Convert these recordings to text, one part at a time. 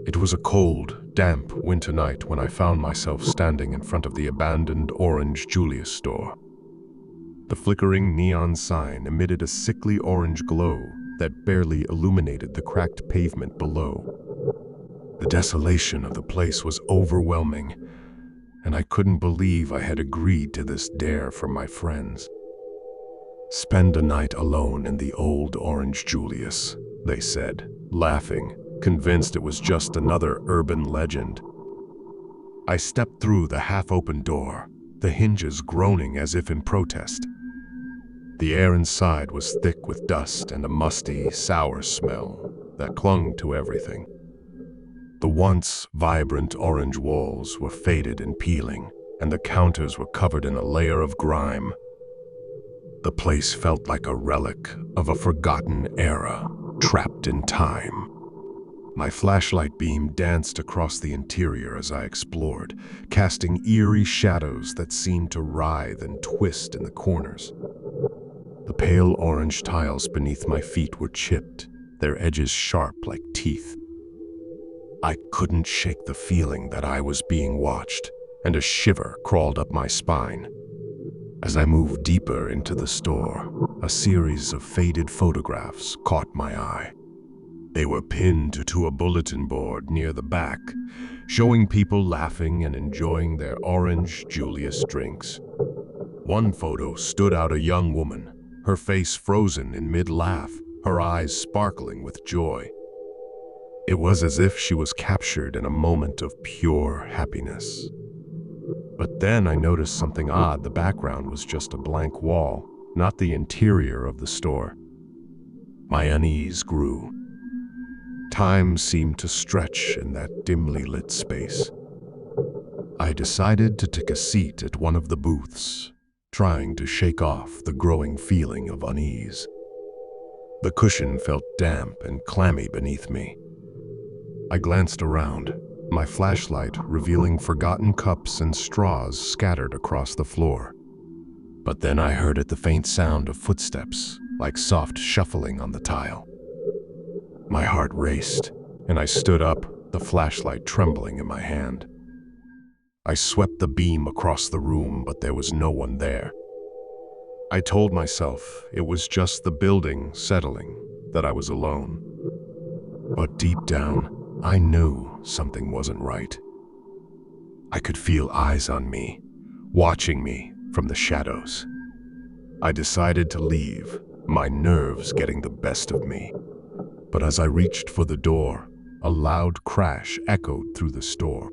It was a cold, damp winter night when I found myself standing in front of the abandoned orange Julius store. The flickering neon sign emitted a sickly orange glow that barely illuminated the cracked pavement below. The desolation of the place was overwhelming, and I couldn't believe I had agreed to this dare from my friends. "Spend a night alone in the old orange Julius," they said, laughing, convinced it was just another urban legend. I stepped through the half-open door, the hinges groaning as if in protest. The air inside was thick with dust and a musty, sour smell that clung to everything. The once vibrant orange walls were faded and peeling, and the counters were covered in a layer of grime. The place felt like a relic of a forgotten era, trapped in time. My flashlight beam danced across the interior as I explored, casting eerie shadows that seemed to writhe and twist in the corners. The pale orange tiles beneath my feet were chipped, their edges sharp like teeth. I couldn't shake the feeling that I was being watched, and a shiver crawled up my spine. As I moved deeper into the store, a series of faded photographs caught my eye. They were pinned to a bulletin board near the back, showing people laughing and enjoying their orange Julius drinks. One photo stood out: a young woman, her face frozen in mid-laugh, her eyes sparkling with joy. It was as if she was captured in a moment of pure happiness. But then I noticed something odd. The background was just a blank wall, not the interior of the store. My unease grew. Time seemed to stretch in that dimly lit space. I decided to take a seat at one of the booths, trying to shake off the growing feeling of unease. The cushion felt damp and clammy beneath me. I glanced around, my flashlight revealing forgotten cups and straws scattered across the floor. But then I heard the faint sound of footsteps, like soft shuffling on the tile. My heart raced, and I stood up, the flashlight trembling in my hand. I swept the beam across the room, but there was no one there. I told myself it was just the building settling, that I was alone. But deep down, I knew something wasn't right. I could feel eyes on me, watching me from the shadows. I decided to leave, my nerves getting the best of me. But as I reached for the door, a loud crash echoed through the store.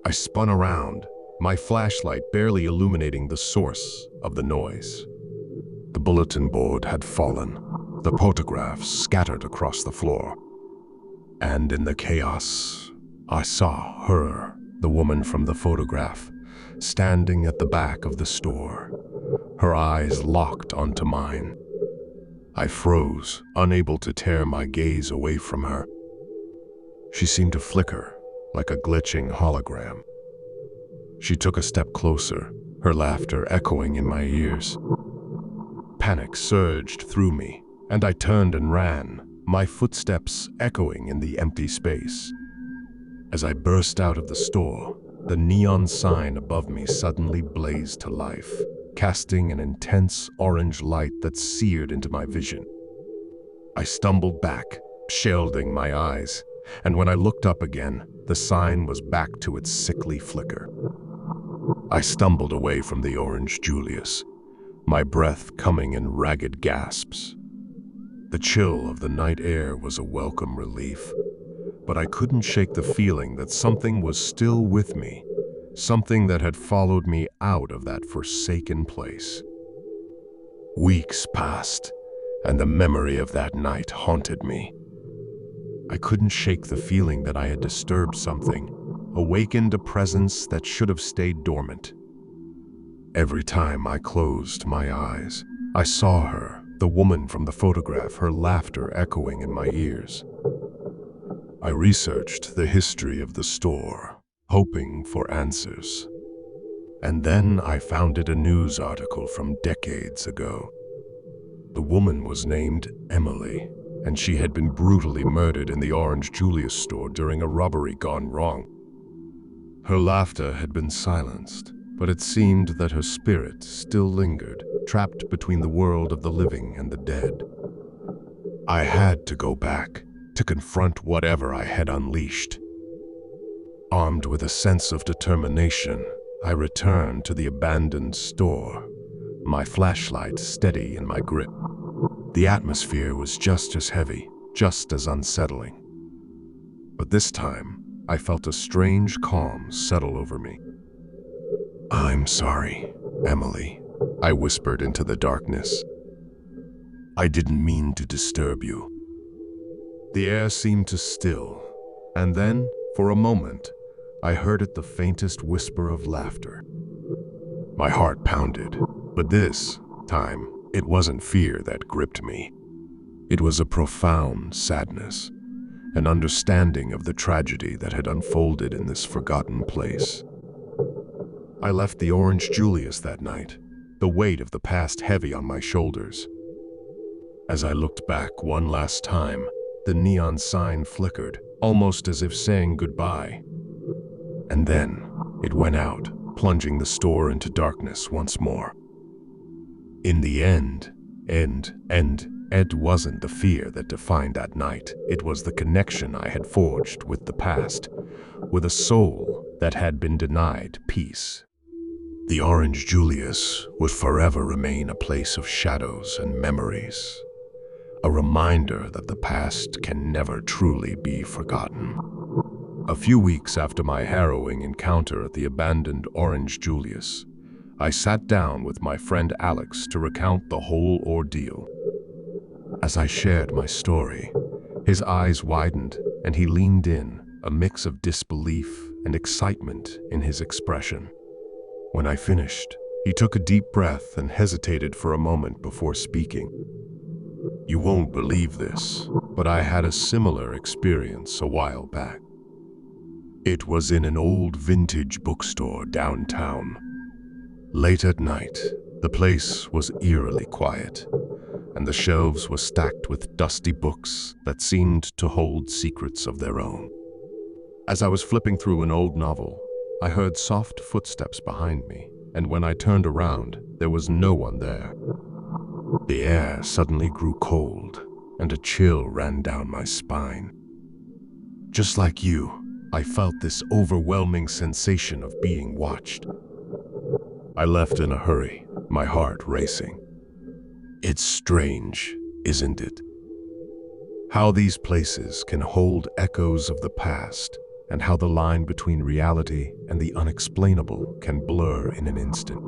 I spun around, my flashlight barely illuminating the source of the noise. The bulletin board had fallen, the photographs scattered across the floor. And in the chaos, I saw her, the woman from the photograph, standing at the back of the store, her eyes locked onto mine. I froze, unable to tear my gaze away from her. She seemed to flicker, like a glitching hologram. She took a step closer, her laughter echoing in my ears. Panic surged through me, and I turned and ran, my footsteps echoing in the empty space. As I burst out of the store, the neon sign above me suddenly blazed to life, casting an intense orange light that seared into my vision. I stumbled back, shielding my eyes, and when I looked up again, the sign was back to its sickly flicker. I stumbled away from the orange Julius, my breath coming in ragged gasps. The chill of the night air was a welcome relief, but I couldn't shake the feeling that something was still with me, something that had followed me out of that forsaken place. Weeks passed, and the memory of that night haunted me. I couldn't shake the feeling that I had disturbed something, awakened a presence that should have stayed dormant. Every time I closed my eyes, I saw her, the woman from the photograph, her laughter echoing in my ears. I researched the history of the store, hoping for answers. And then I found a news article from decades ago. The woman was named Emily, and she had been brutally murdered in the Orange Julius store during a robbery gone wrong. Her laughter had been silenced, but it seemed that her spirit still lingered, trapped between the world of the living and the dead. I had to go back, to confront whatever I had unleashed. Armed with a sense of determination, I returned to the abandoned store, my flashlight steady in my grip. The atmosphere was just as heavy, just as unsettling. But this time, I felt a strange calm settle over me. "I'm sorry, Emily," I whispered into the darkness. "I didn't mean to disturb you." The air seemed to still, and then, for a moment, I heard the faintest whisper of laughter. My heart pounded, but this time, it wasn't fear that gripped me. It was a profound sadness, an understanding of the tragedy that had unfolded in this forgotten place. I left the Orange Julius that night, the weight of the past heavy on my shoulders. As I looked back one last time, the neon sign flickered, almost as if saying goodbye. And then it went out, plunging the store into darkness once more. In the end, it wasn't the fear that defined that night. It was the connection I had forged with the past, with a soul that had been denied peace. The Orange Julius would forever remain a place of shadows and memories, a reminder that the past can never truly be forgotten. A few weeks after my harrowing encounter at the abandoned Orange Julius, I sat down with my friend Alex to recount the whole ordeal. As I shared my story, his eyes widened and he leaned in, a mix of disbelief and excitement in his expression. When I finished, he took a deep breath and hesitated for a moment before speaking. "You won't believe this, but I had a similar experience a while back. It was in an old vintage bookstore downtown. Late at night, the place was eerily quiet, and the shelves were stacked with dusty books that seemed to hold secrets of their own. As I was flipping through an old novel, I heard soft footsteps behind me, and when I turned around, there was no one there. The air suddenly grew cold, and a chill ran down my spine. Just like you, I felt this overwhelming sensation of being watched. I left in a hurry, my heart racing. It's strange, isn't it? How these places can hold echoes of the past, and how the line between reality and the unexplainable can blur in an instant.